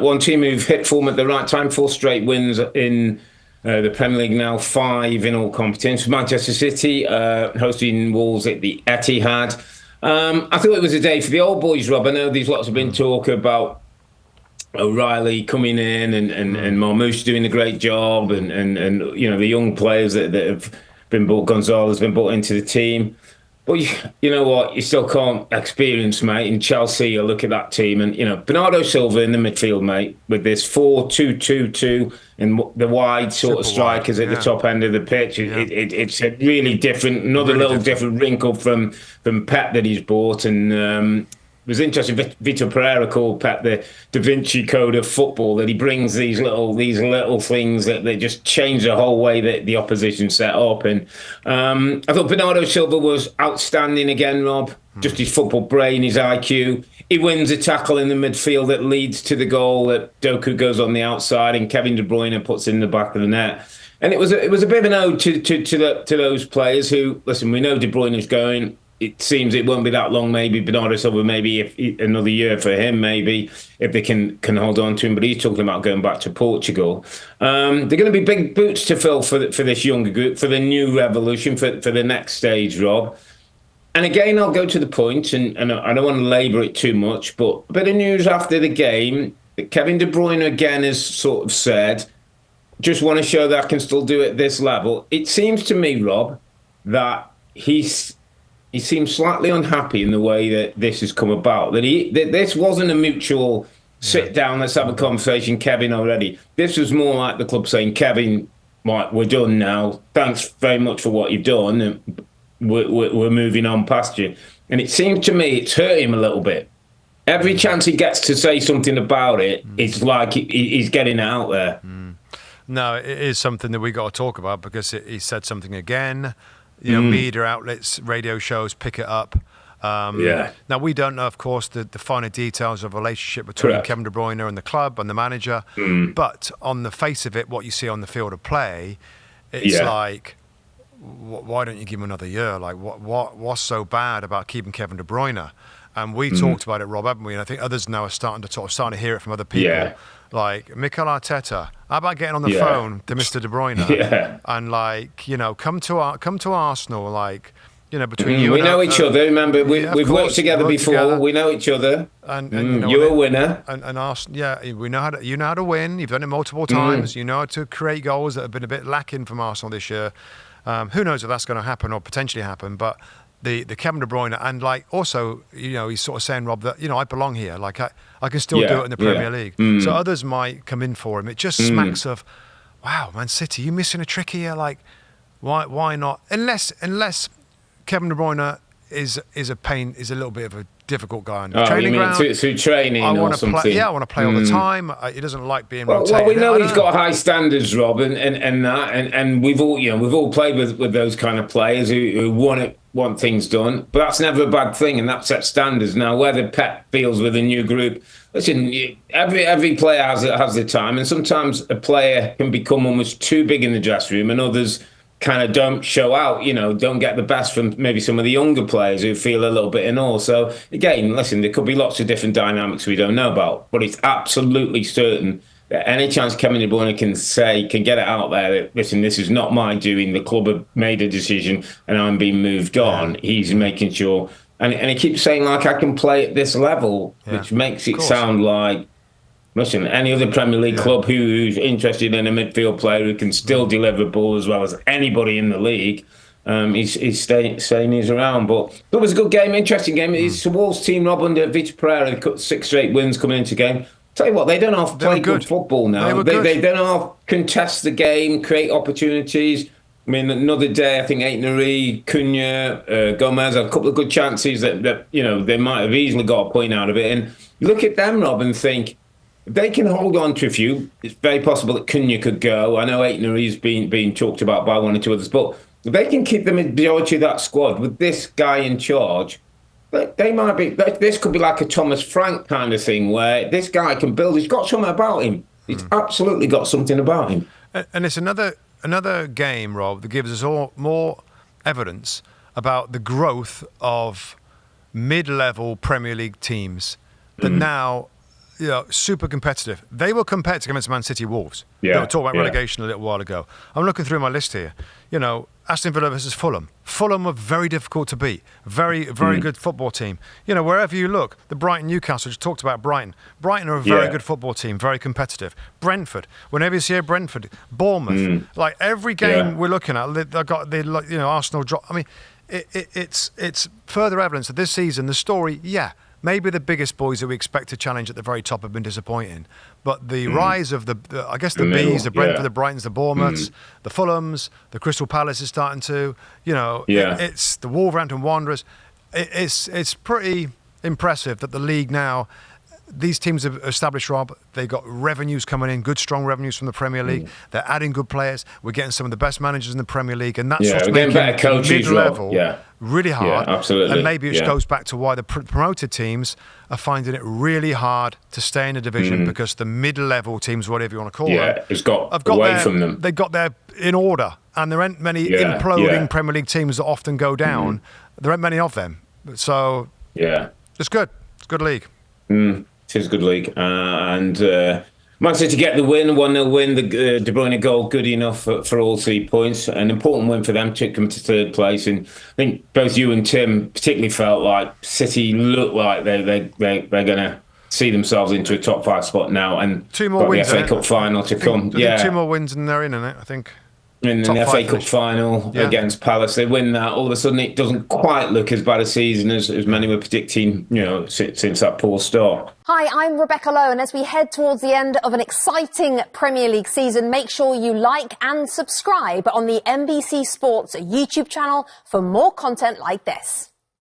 One team who've hit form at the right time, 4 straight wins in the Premier League now, 5 in all competitions. Manchester City hosting Wolves at the Etihad. I thought it was a day for the old boys, Rob. I know there's lots of been talk about O'Reilly coming in and Marmoush doing a great job and the young players that have been brought, Gonzalez been brought into the team. But you know what? You still can't experience, mate. In Chelsea, you look at that team and, Bernardo Silva in the midfield, mate, with this 4-2-2-2 and the wide sort of strikers at the top end of the pitch. It's a really different, another really different wrinkle from Pep that he's brought. And it was interesting. Vitor Pereira called Pep the Da Vinci Code of football, that he brings these little things that just change the whole way that the opposition set up. And I thought Bernardo Silva was outstanding again, Rob. Just his football brain, his IQ. He wins a tackle in the midfield that leads to the goal that Doku goes on the outside and Kevin De Bruyne puts in the back of the net. And it was a bit of an ode to those players who, listen, we know De Bruyne is going. It seems it won't be that long, maybe. Bernardo Silva, maybe another year for him, maybe, if they can hold on to him. But he's talking about going back to Portugal. They're going to be big boots to fill for this younger group, for the new revolution, for the next stage, Rob. And again, I'll go to the point, and I don't want to labour it too much, but a bit of news after the game. Kevin De Bruyne, again, has sort of said, just want to show that I can still do it at this level. It seems to me, Rob, that he seems slightly unhappy in the way that this has come about. That this wasn't a mutual sit down, let's have a conversation, Kevin, already. This was more like the club saying, Kevin, right, we're done now. Thanks very much for what you've done. And we're moving on past you. And it seems to me it's hurt him a little bit. Every chance he gets to say something about it, it's like he's getting it out there. No, it is something that we got to talk about, because he said something again. Media outlets, radio shows pick it up. Now, we don't know, of course, the finer details of the relationship between Kevin De Bruyne and the club and the manager. But on the face of it, what you see on the field of play, it's like, why don't you give him another year? Like, what's so bad about keeping Kevin De Bruyne? And we talked about it, Rob, haven't we? And I think others now are starting to hear it from other people. Yeah. Like, Mikel Arteta, how about getting on the phone to Mr. De Bruyne and come to Arsenal, between you and we know each other. Remember, we've worked together before. We know each other. And you're a winner. And Arsenal, we know how to win. You've done it multiple times. You know how to create goals that have been a bit lacking from Arsenal this year. Who knows if that's going to happen or potentially happen? But the Kevin De Bruyne, and also, he's sort of saying, Rob, that I belong here. Like I can still do it in the Premier League. So others might come in for him. It just smacks of, wow, Man City, you missing a trick here. Like, why not? Unless Kevin De Bruyne is a little bit of a difficult guy on the training ground. Through training or something. I want to play all the time. He doesn't like being rotated. Well, we know he's got high standards, Rob, and we've all played with those kind of players who want things done. But that's never a bad thing, and that sets standards. Now, whether Pep feels with a new group, listen, every player has their time, and sometimes a player can become almost too big in the dressing room, and others kind of don't show out, don't get the best from maybe some of the younger players who feel a little bit in awe. So again, listen, there could be lots of different dynamics we don't know about, but it's absolutely certain that any chance Kevin De Bruyne can get it out there that, listen, this is not my doing, the club have made a decision and I'm being moved on. He's making sure, and he keeps saying, like, I can play at this level, which makes it sound like, listen, any other Premier League club who's interested in a midfield player who can still deliver a ball as well as anybody in the league, he's saying he's around. But it was a good game, interesting game. It's the Wolves team, Rob, under Vitor Pereira. They cut 6 straight wins coming into the game. Tell you what, they don't have to play good football now. They don't have to contest the game, create opportunities. I mean, another day, I think Aït-Nouri, Cunha, Gomez had a couple of good chances that they might have easily got a point out of it. And look at them, Rob, and think, if they can hold on to a few, it's very possible that Cunha could go. I know Aït-Nouri's being talked about by one or two others, but if they can keep the majority of that squad with this guy in charge, they might be. This could be like a Thomas Frank kind of thing, where this guy can build. He's got something about him. He's absolutely got something about him. And it's another game, Rob, that gives us all more evidence about the growth of mid-level Premier League teams that now super competitive. They were competitive against Man City Wolves. Yeah, they were talking about relegation a little while ago. I'm looking through my list here. Aston Villa versus Fulham. Fulham were very difficult to beat. Very, very good football team. Wherever you look, the Brighton Newcastle, just talked about Brighton. Brighton are a very good football team, very competitive. Brentford, whenever you see Brentford, Bournemouth, like every game we're looking at, they've got Arsenal drop. I mean, it's further evidence that this season, the story, maybe the biggest boys that we expect to challenge at the very top have been disappointing. But the rise of the Bees, the Brentford, the Brightons, the Bournemouths, the Fulhams, the Crystal Palace is starting to, it's the Wolverhampton Wanderers. It's pretty impressive that the league now, these teams have established, Rob, they got revenues coming in, good strong revenues from the Premier League. They're adding good players. We're getting some of the best managers in the Premier League, and that's what's making better coaches, mid-level really hard. Yeah, absolutely. And maybe it goes back to why the promoted teams are finding it really hard to stay in a division because the mid-level teams, whatever you want to call them, it's got away from them. They got their in order, and there aren't many imploding Premier League teams that often go down. There aren't many of them. So it's good. It's a good league. It is a good league. And Man City get the win, 1-0 win, the De Bruyne goal, good enough for all 3 points. An important win for them to come to third place. And I think both you and Tim particularly felt like City look like they're going to see themselves into a top 5 spot now. And 2 more wins. The FA Cup final to come. I think 2 more wins and they're in it, I think. In the FA Cup final against Palace, they win that. All of a sudden, it doesn't quite look as bad a season as many were predicting, since that poor start. Hi, I'm Rebecca Lowe, and as we head towards the end of an exciting Premier League season, make sure you like and subscribe on the NBC Sports YouTube channel for more content like this.